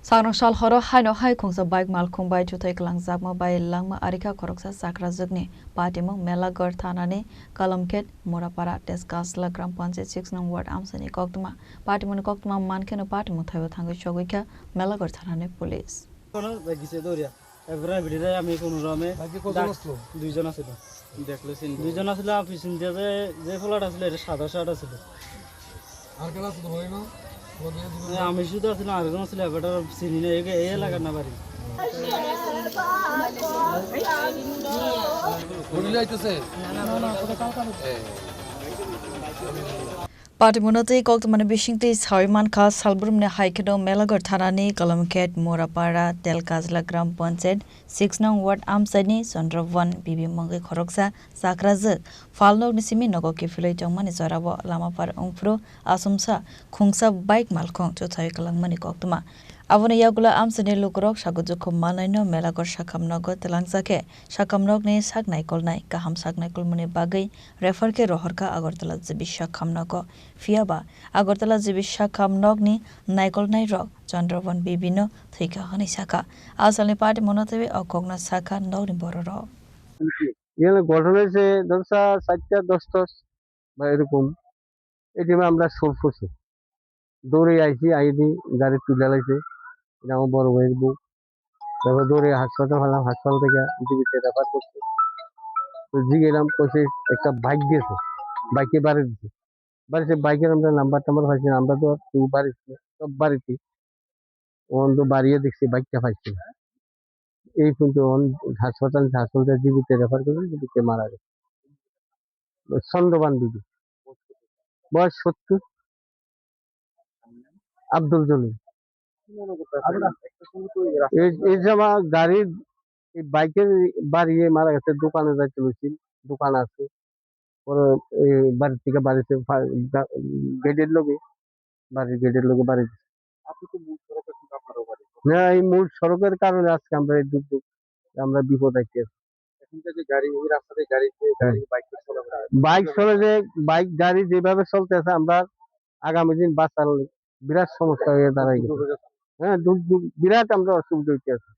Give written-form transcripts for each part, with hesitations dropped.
Sangrongsal Horo Hainohai Khungsa bike Malkhung by Thutai Kwlangjakma by Langma Arikha Khoroksa Chakrajwk Patimwng Melagarh Thanani Kalamkhet Murapara Telkajla Gram Panchayat 6 nang ward Amchaini Koktwma Patimwng Koktwma Mankheno Patimwng Thaio Thangwi Sogwikha Melagarh Thanani police আমি কোন রমে দুইজন আছিল দেখলেছেন দুইজন আছিল পিছন দিয়ে যে flat আছিল এটা সাদা শার্ট আছিল আর কেন আছিল ভাই না আমি শুধু আছিল আরেকজন আছিল এবারে চিনি না এই এলাকার না বাড়ি বলি যাইতেছে না Patimwngo Koktwma Bishingti Sarimankha Salbrumne Haikeno Melagarh Thanani Kalamkhet Murapara Telkajla Gram Panchayat 6 nang ward Amchaini Sondrawan Patimwng Khoroksa Chakrajwk Falnog Nisimi Nogo Kifilai Tongmani Zorabo Lamapar Ungfru Asumsa Khungsa bike Malkhung Thutai Langmani Koktwma Abone Yagula Amchaini Lukurok Chakrajwk Manaino Melagarh Shakamnogo Telangzake Shakamnogni Saknai Kolnai Kaham Saknai Kolmani Bagai Refer ke Rohorka Agartala Jibi Shakamnogo Fiaba Agartala Jibi Shakamnogni Naikolnai Rok Chandrawan Bibino Thika Hani Saka Asalni Patimwngo Tebe Okogna Saka Nogni Bororo Yela গঠন হয়েছে দশটা 4টা 10টা বা এরকম এই টাইমে আমরা সব করছি দৌড়ে আইছি আইদি গাড়ি তুলে লাইছে এটা আমার বড় ভাইয়ের বউ তারপর দৌড়ে হাসপাতাল হলাম হাসপাতাল থেকে জীবিত রেফার করছি তো জিগেলাম কইছে একটা বাইক গেছে বাইকে বাড়ি দিছে বাড়িতে বাইকের আমরা নাম্বার পাইছি আমরা তো তুই বাড়িতে সব বাড়িতে ওন তো বাড়িয়ে দেখছি বাইকটা পাইছি এই কিন্তু হাসপাতাল জীবিত রেফার করে জীবিত মারা গেছে চন্দ্রবান বিবি বয়স 70 আব্দুল জলিল এই জামা গাড়ির বাইকের বাড়িয়ে মারা গেছে দোকানে যাইতে হয়েছিল দোকান আছে পরে বাড়ি থেকে বাড়িতে গেটের লোকে বাড়ির গেটের লোকে বাড়ি না এই মূল সড়কের কারণে আজকে আমরা এই দুর্যোগ আমরা বিপদ আছি বাইক চলে যে বাইক গাড়ি যেভাবে চলতেছে আমরা আগামী দিন বাঁচার বিরাট সমস্যা হয়ে দাঁড়াই হ্যাঁ বিরাট আমরা অসুবিধা হইতে আছি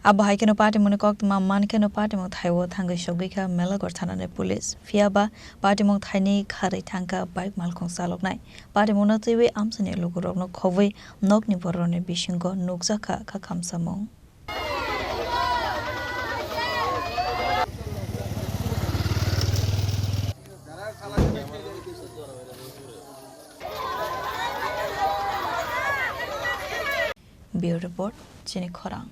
Abba Haikeno Patimwng Koktwma Mankheno Patimwng Thaio Thangwi Sogwikha Melagarh Thanani police Fiaba Patimwng Thaini Khari Thangka bike Malkhung saloknai Patimwngo Tebe Amchaini Lukurokno Khowui Nokni Boroni Bishingo Nukjaka Khamsamung Bureau Report Chini Khorang